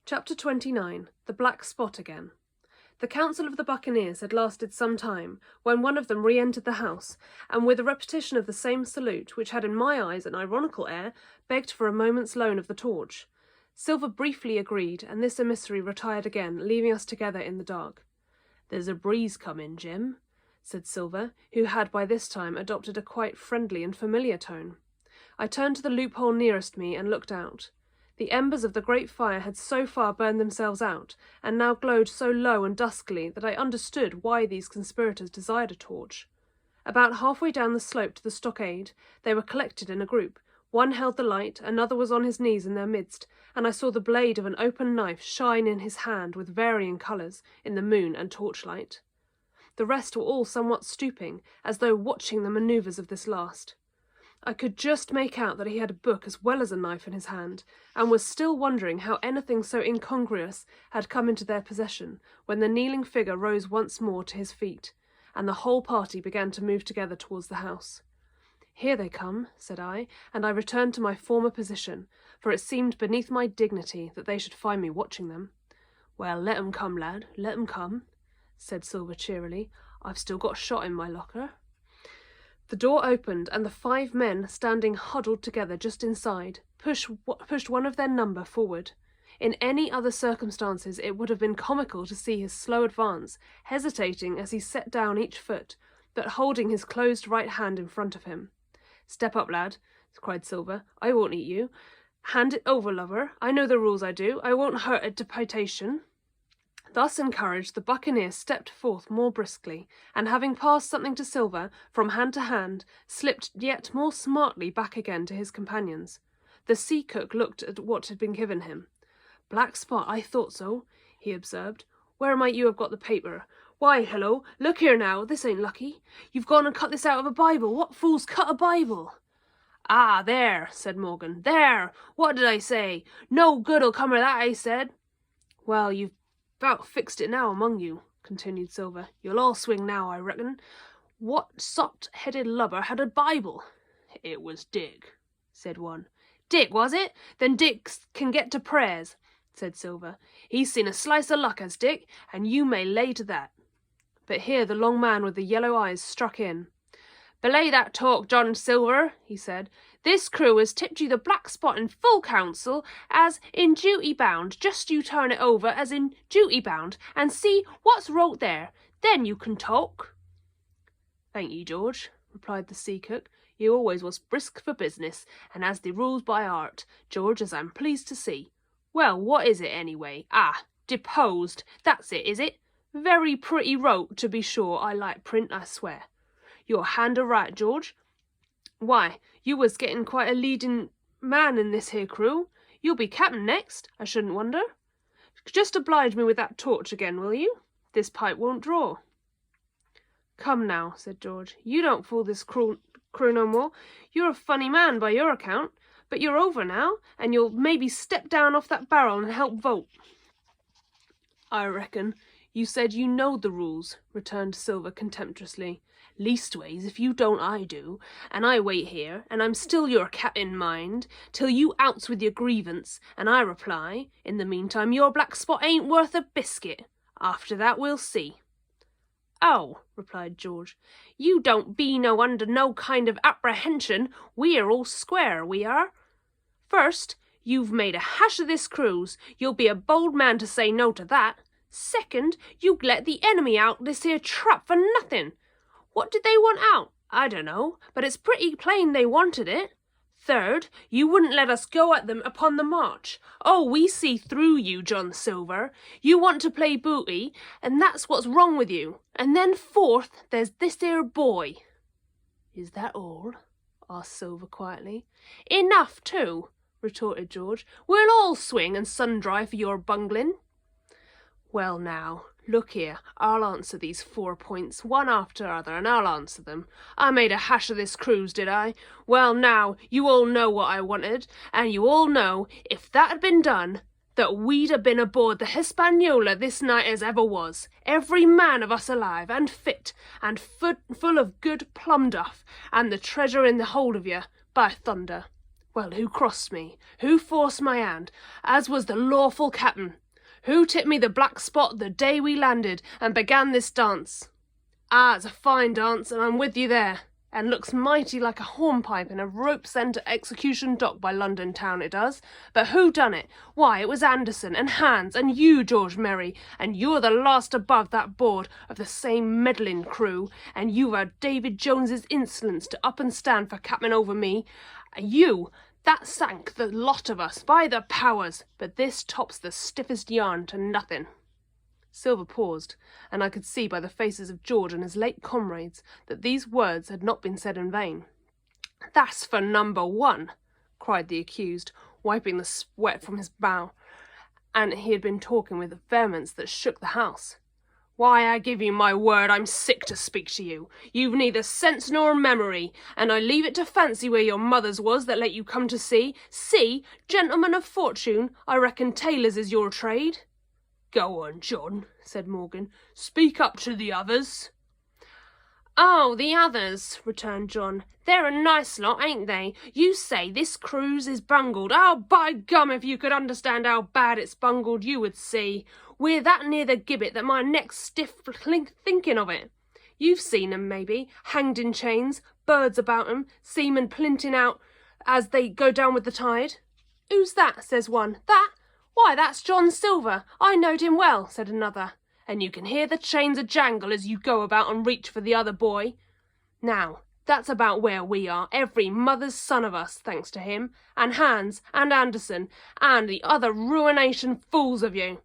Chapter 29. The Black Spot Again. The council of the buccaneers had lasted some time, when one of them re-entered the house, and with a repetition of the same salute, which had in my eyes an ironical air, begged for a moment's loan of the torch. Silver briefly agreed, and this emissary retired again, leaving us together in the dark. "There's a breeze coming, Jim," said Silver, who had by this time adopted a quite friendly and familiar tone. I turned to the loophole nearest me and looked out. The embers of the great fire had so far burned themselves out, and now glowed so low and duskily that I understood why these conspirators desired a torch. About halfway down the slope to the stockade, they were collected in a group. One held the light, another was on his knees in their midst, and I saw the blade of an open knife shine in his hand with varying colours in the moon and torchlight. The rest were all somewhat stooping, as though watching the manoeuvres of this last. I could just make out that he had a book as well as a knife in his hand, and was still wondering how anything so incongruous had come into their possession, when the kneeling figure rose once more to his feet, and the whole party began to move together towards the house. "Here they come," said I, and I returned to my former position, for it seemed beneath my dignity that they should find me watching them. "Well, let 'em come, lad, let 'em come," said Silver cheerily. "I've still got a shot in my locker." The door opened, and the 5 men, standing huddled together just inside, pushed one of their number forward. In any other circumstances it would have been comical to see his slow advance, hesitating as he set down each foot, but holding his closed right hand in front of him. "Step up, lad," cried Silver. "I won't eat you. Hand it over, lover. I know the rules, I do. I won't hurt a deputation." Thus encouraged, the buccaneer stepped forth more briskly, and having passed something to Silver, from hand to hand, slipped yet more smartly back again to his companions. The sea cook looked at what had been given him. "Black spot, I thought so," he observed. "Where might you have got the paper? Why, hello, look here now, this ain't lucky. You've gone and cut this out of a Bible. What fool's cut a Bible?" "Ah, there," said Morgan. "There! What did I say? No good'll come of that, I said." "Well, you've about fixed it now among you," continued Silver. "You'll all swing now, I reckon. What soft-headed lubber had a Bible?" "It was Dick," said one. "Dick, was it? Then Dick can get to prayers," said Silver. "He's seen a slice of luck, has Dick, and you may lay to that." But here the long man with the yellow eyes struck in. "Belay that talk, John Silver," he said. "This crew has tipped you the black spot in full council, as in duty bound. Just you turn it over as in duty bound, and see what's wrote there. Then you can talk." "Thank ye, George," replied the sea cook. "You always was brisk for business, and has the rules by heart, George, as I'm pleased to see. Well, what is it anyway? Ah, deposed. That's it, is it? Very pretty wrote, to be sure. I like print, I swear. Your hand a right, George. Why, you was getting quite a leading man in this here crew. You'll be captain next, I shouldn't wonder. Just oblige me with that torch again, will you? This pipe won't draw." "Come now," said George, "you don't fool this crew no more. You're a funny man by your account, but you're over now, and you'll maybe step down off that barrel and help vote." "I reckon you said you knowed the rules," returned Silver contemptuously. "Leastways, if you don't, I do, and I wait here, and I'm still your captain, mind, till you outs with your grievance, and I reply, in the meantime your black spot ain't worth a biscuit. After that we'll see." "Oh," replied George, "you don't be no under no kind of apprehension. We're all square, we are. First, you've made a hash of this cruise. You'll be a bold man to say no to that. Second, you let the enemy out this here trap for nothing. What did they want out? I dunno, but it's pretty plain they wanted it. Third, you wouldn't let us go at them upon the march. Oh, we see through you, John Silver. You want to play booty, and that's what's wrong with you. And then fourth, there's this here boy." "Is that all?" asked Silver quietly. "Enough, too," retorted George. "We'll all swing and sun-dry for your bungling." "Well now, look here, I'll answer these 4 points, one after other, and I'll answer them. I made a hash of this cruise, did I? Well now, you all know what I wanted, and you all know, if that had been done, that we'd have been aboard the Hispaniola this night as ever was, every man of us alive, and fit, and full of good plum duff, and the treasure in the hold of you, by thunder. Well, who crossed me? Who forced my hand, as was the lawful captain? Who tipped me the black spot the day we landed and began this dance? Ah, it's a fine dance, and I'm with you there, and looks mighty like a hornpipe in a rope-end execution dock by London town, it does. But who done it? Why, it was Anderson and Hans and you, George Merry, and you're the last above that board of the same meddling crew, and you are David Jones's insolence to up and stand for captain over me. You, that sank the lot of us, by the powers, but this tops the stiffest yarn to nothing. Silver paused, and I could see by the faces of George and his late comrades that these words had not been said in vain. "That's for number one," cried the accused, wiping the sweat from his brow, and he had been talking with vehemence that shook the house. "Why, I give you my word I'm sick to speak to you. You've neither sense nor memory, and I leave it to fancy where your mother's was that let you come to see. See, gentlemen of fortune, I reckon tailors is your trade." "Go on, John," said Morgan. "Speak up to the others." "Oh, the others," returned John. "They're a nice lot, ain't they? You say this cruise is bungled. Oh, by gum, if you could understand how bad it's bungled, you would see. We're that near the gibbet that my neck's stiff thinking of it. You've seen 'em, maybe, hanged in chains, birds about 'em, seamen plinting out as they go down with the tide." "Who's that?" says one. "That? Why, that's John Silver. I knowed him well," said another. "And you can hear the chains a jangle as you go about and reach for the other boy. Now, that's about where we are, every mother's son of us, thanks to him, and Hans, and Anderson, and the other ruination fools of you.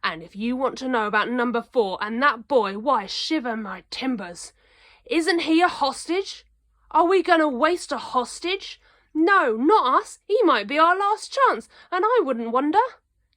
And if you want to know about number 4 and that boy, why, shiver my timbers. Isn't he a hostage? Are we going to waste a hostage? No, not us. He might be our last chance, and I wouldn't wonder.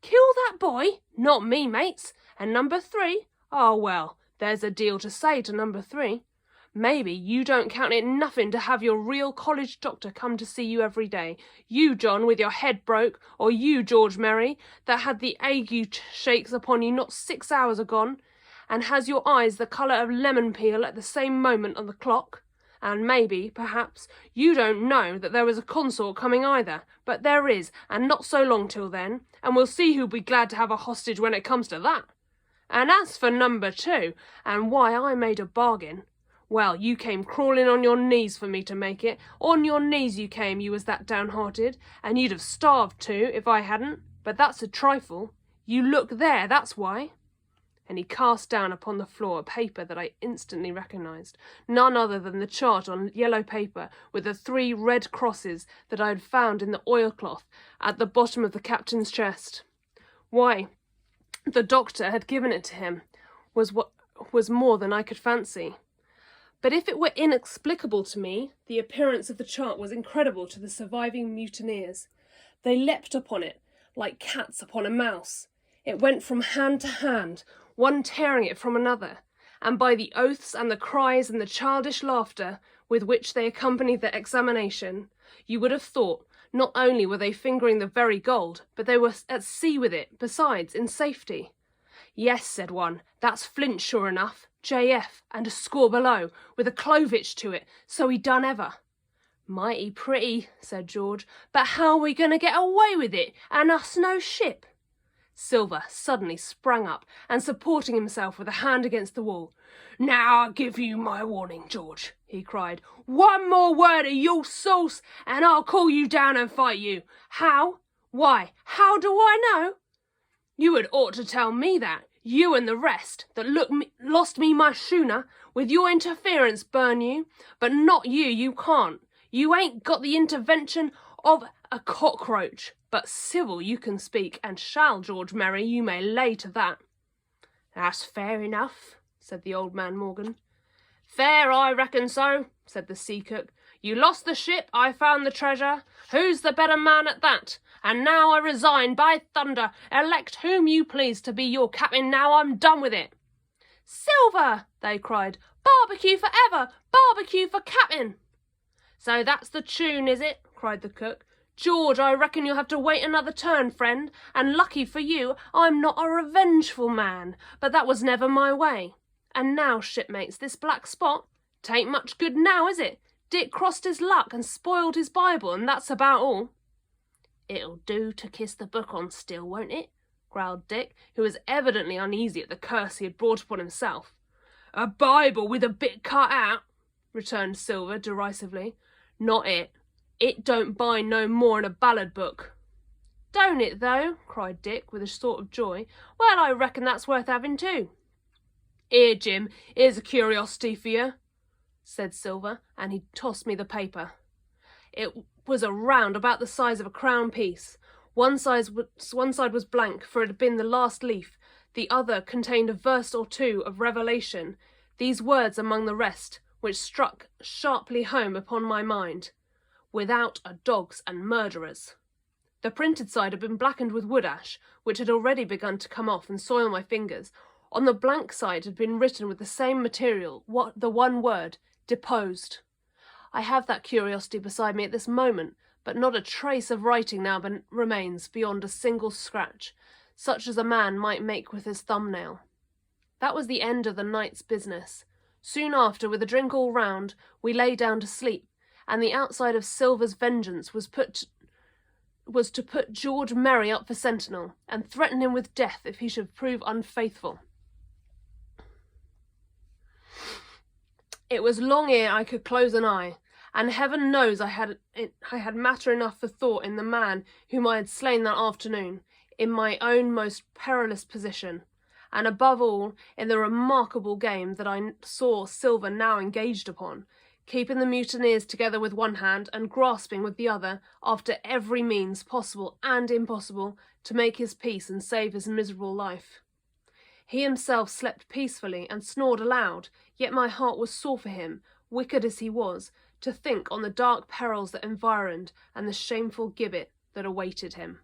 Kill that boy? Not me, mates. And number 3? Oh, well, there's a deal to say to number 3. Maybe you don't count it nothing to have your real college doctor come to see you every day. You, John, with your head broke, or you, George Merry, that had the ague shakes upon you not 6 hours agone, and has your eyes the colour of lemon peel at the same moment on the clock. And maybe, perhaps, you don't know that there was a consort coming either, but there is, and not so long till then, and we'll see who'll be glad to have a hostage when it comes to that. And as for number 2, and why I made a bargain, well, you came crawling on your knees for me to make it. On your knees you came, you was that downhearted, and you'd have starved too, if I hadn't, but that's a trifle. You look there, that's why." And he cast down upon the floor a paper that I instantly recognised, none other than the chart on yellow paper with the 3 red crosses that I had found in the oilcloth at the bottom of the captain's chest. Why, the doctor had given it to him, was more than I could fancy. But if it were inexplicable to me, the appearance of the chart was incredible to the surviving mutineers. They leapt upon it like cats upon a mouse. It went from hand to hand, one tearing it from another, and by the oaths and the cries and the childish laughter with which they accompanied the examination, you would have thought not only were they fingering the very gold, but they were at sea with it, besides, in safety. "Yes," said one, "that's flint sure enough, JF, and a score below, with a clovitch to it, so he done ever." "Mighty pretty," said George, "but how are we going to get away with it, and us no ship?" Silver suddenly sprang up, and supporting himself with a hand against the wall. "Now I give you my warning, George," he cried. "One more word of your sauce, and I'll call you down and fight you. How? Why, how do I know? You had ought to tell me that, you and the rest, that lost me my schooner, with your interference, burn you. But not you, you can't. You ain't got the intervention of a cockroach. But civil you can speak, and shall, George Merry, you may lay to that." "That's fair enough," said the old man Morgan. "Fair, I reckon so," said the sea cook. "You lost the ship, I found the treasure. Who's the better man at that? And now I resign, by thunder. Elect whom you please to be your captain now I'm done with it." "Silver!" they cried. "Barbecue for ever! Barbecue for captain!" "So that's the tune, is it?" cried the cook. "George, I reckon you'll have to wait another turn, friend, and lucky for you I'm not a revengeful man, but that was never my way. And now, shipmates, this black spot, 'tain't much good now, is it? Dick crossed his luck and spoiled his Bible, and that's about all." "It'll do to kiss the book on still, won't it?" growled Dick, who was evidently uneasy at the curse he had brought upon himself. "A Bible with a bit cut out," returned Silver derisively. "Not it. It don't bind no more'n a ballad book." "Don't it, though?" cried Dick, with a sort of joy. "Well, I reckon that's worth having too." "Here, Jim, here's a curiosity for you," said Silver, and he tossed me the paper. It was a round about the size of a crown piece. One side was blank, for it had been the last leaf. The other contained a verse or two of Revelation, these words among the rest, which struck sharply home upon my mind: "Without are dogs and murderers." The printed side had been blackened with wood ash, which had already begun to come off and soil my fingers. On the blank side had been written with the same material the one word, "Deposed." I have that curiosity beside me at this moment, but not a trace of writing now remains beyond a single scratch, such as a man might make with his thumbnail. That was the end of the night's business. Soon after, with a drink all round, we lay down to sleep, and the outside of Silver's vengeance was to put George Merry up for sentinel, and threaten him with death if he should prove unfaithful. It was long ere I could close an eye, and heaven knows I had matter enough for thought in the man whom I had slain that afternoon, in my own most perilous position, and above all in the remarkable game that I saw Silver now engaged upon, keeping the mutineers together with one hand and grasping with the other, after every means possible and impossible, to make his peace and save his miserable life. He himself slept peacefully and snored aloud, yet my heart was sore for him, wicked as he was, to think on the dark perils that environed and the shameful gibbet that awaited him.